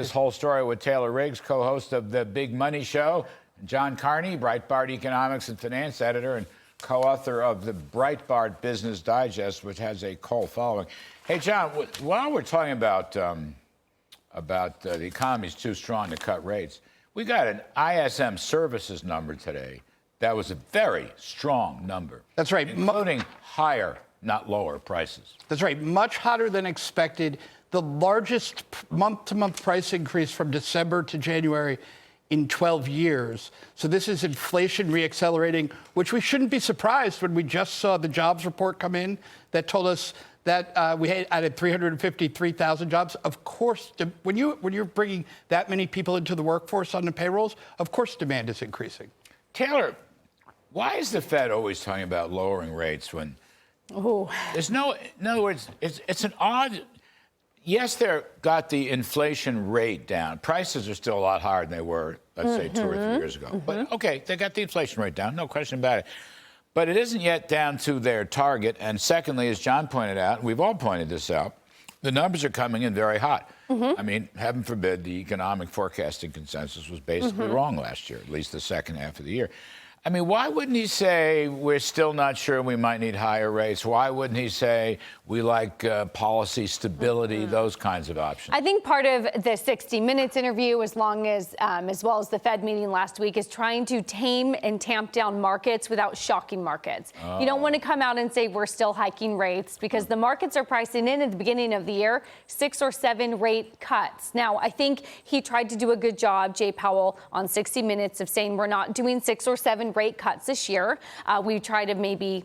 This whole story with Taylor Riggs, co-host of the Big Money Show, and John Carney, Breitbart economics and finance editor and co-author of the Breitbart Business Digest, which has a cult following. Hey, John, while we're talking about the economy's too strong to cut rates, we got an ISM services number today that was a very strong number. That's right. Including higher, not lower prices. That's right. Much hotter than expected. The largest month-to-month price increase from December to January in 12 years. So this is inflation reaccelerating, which we shouldn't be surprised when we just saw the jobs report come in that told us that we had added 353,000 jobs. Of course, when you're bringing that many people into the workforce on the payrolls, of course demand is increasing. Taylor, why is the Fed always talking about lowering rates when there's no, in other words, it's an odd. Yes, they've got the inflation rate down. Prices are still a lot higher than they were, let's say, 2 or 3 years ago. But, okay, they got the inflation rate down, no question about it. But it isn't yet down to their target. And secondly, as John pointed out, and we've all pointed this out, the numbers are coming in very hot. I mean, heaven forbid, the economic forecasting consensus was basically wrong last year, at least the second half of the year. I mean, why wouldn't he say we're still not sure we might need higher rates? Why wouldn't he say we like policy stability, those kinds of options? I think part of the 60 Minutes interview, as well as the Fed meeting last week, is trying to tame and tamp down markets without shocking markets. You don't want to come out and say we're still hiking rates because the markets are pricing in at the beginning of the year 6 or 7 rate cuts. Now, I think he tried to do a good job, Chair Powell, on 60 Minutes of saying we're not doing 6 or 7 rate cuts this year. We try to maybe,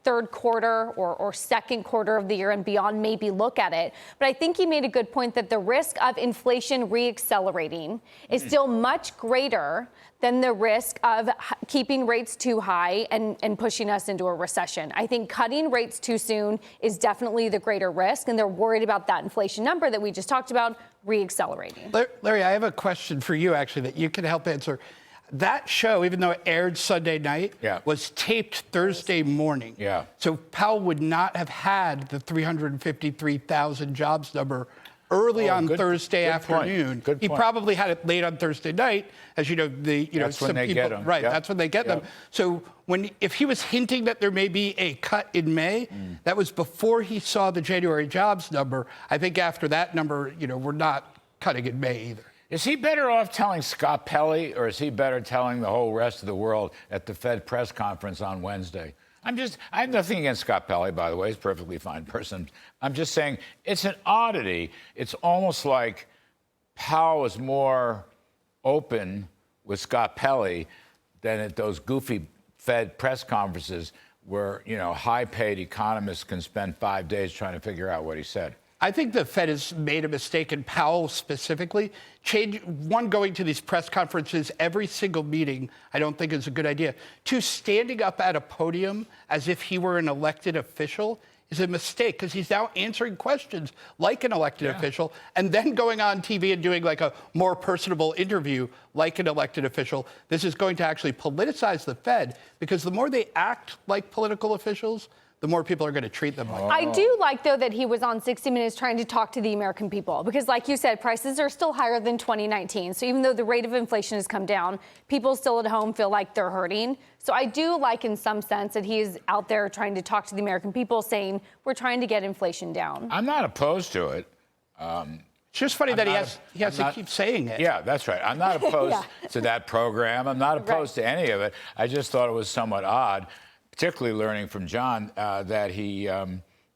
third quarter or second quarter of the year and beyond, maybe look at it. But I think he made a good point that the risk of inflation reaccelerating is still much greater than the risk of keeping rates too high and pushing us into a recession. I think cutting rates too soon is definitely the greater risk, and they're worried about that inflation number that we just talked about reaccelerating. Larry, I have a question for you, actually, that you can help answer. That show, even though it aired Sunday night, was taped Thursday morning. So Powell would not have had the 353,000 jobs number early on Thursday afternoon. He probably had it late on Thursday night, as you know. That's when they get them. Right, that's when they get them. So if he was hinting that there may be a cut in May, that was before he saw the January jobs number. I think after that number, we're not cutting in May either. Is he better off telling Scott Pell, or is he better telling the whole rest of the world at the Fed press conference on Wednesday? I have nothing against Scott Pell, by the way. He's a perfectly fine person. I'm just saying it's an oddity. It's almost like Powell is more open with Scott Pell than at those goofy Fed press conferences where, high-paid economists can spend 5 days trying to figure out what he said. I think the Fed has made a mistake, and Powell specifically. Going to these press conferences every single meeting, I don't think is a good idea. 2, standing up at a podium as if he were an elected official is a mistake, because he's now answering questions like an elected official, and then going on TV and doing like a more personable interview like an elected official. This is going to actually politicize the Fed, because the more they act like political officials, the more people are going to treat them like that. I do like, though, that he was on 60 Minutes trying to talk to the American people, because like you said, prices are still higher than 2019. So even though the rate of inflation has come down, people still at home feel like they're hurting. So I do like, in some sense, that he's out there trying to talk to the American people, saying we're trying to get inflation down. I'm not opposed to it. It's just funny that he has to keep saying it. Yeah, that's right. I'm not opposed to that program. I'm not opposed to any of it. I just thought it was somewhat odd, particularly learning from John that he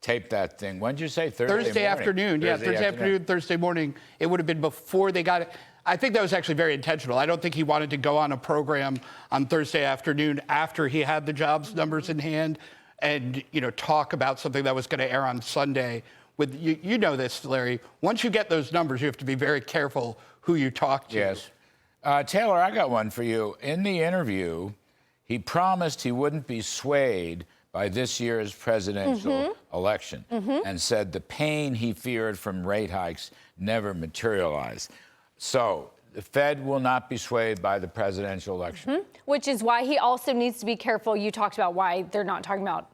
taped that thing. When did you say? Thursday afternoon. Thursday afternoon, Thursday morning. It would have been before they got it. I think that was actually very intentional. I don't think he wanted to go on a program on Thursday afternoon after he had the jobs numbers in hand and, talk about something that was going to air on Sunday. With you know this, Larry. Once you get those numbers, you have to be very careful who you talk to. Yes. Taylor, I got one for you. In the interview, he promised he wouldn't be swayed by this year's presidential election and said the pain he feared from rate hikes never materialized. So the Fed will not be swayed by the presidential election. Which is why he also needs to be careful. You talked about why they're not talking about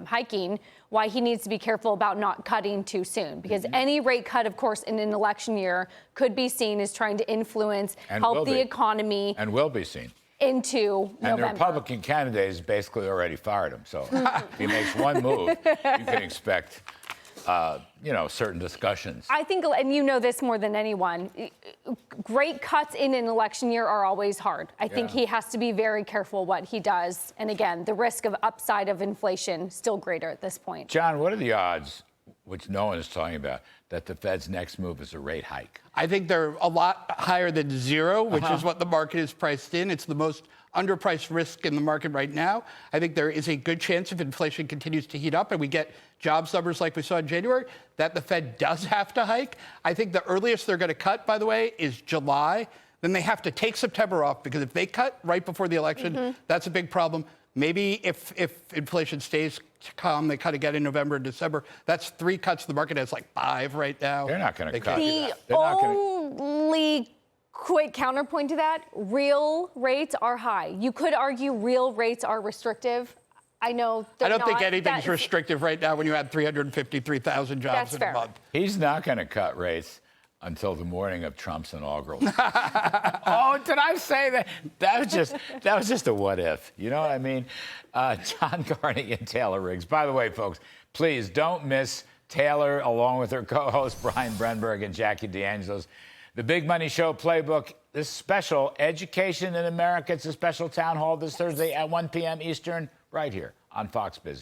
hiking, why he needs to be careful about not cutting too soon. Because any rate cut, of course, in an election year could be seen as trying to influence, help the economy. And will be seen. Into and November. The Republican candidate has basically already fired him. So if he makes one move, you can expect, certain discussions. I think, and you know this more than anyone, great cuts in an election year are always hard. I think he has to be very careful what he does. And again, the risk of upside of inflation still greater at this point. John, what are the odds, which no one is talking about, that the Fed's next move is a rate hike? I think they're a lot higher than zero, which is what the market is priced in. It's the most underpriced risk in the market right now. I think there is a good chance if inflation continues to heat up and we get jobs numbers like we saw in January, that the Fed does have to hike. I think the earliest they're going to cut, by the way, is July. Then they have to take September off, because if they cut right before the election, that's a big problem. Maybe if inflation stays calm, they cut again in November and December. That's 3 cuts. The market has like 5 right now. They're not going to cut. The only quick counterpoint to that, real rates are high. You could argue real rates are restrictive. I know I don't think anything's restrictive right now when you had 353,000 jobs in a month. He's not going to cut rates until the morning of Trump's inaugural. Oh, did I say that? That was just a what if. You know what I mean? John Carney and Taylor Riggs. By the way, folks, please don't miss Taylor, along with her co-host Brian Brenberg and Jackie D'Angelo's The Big Money Show Playbook. This special Education in America. It's a special town hall this Thursday at 1 p.m. Eastern, right here on Fox Business.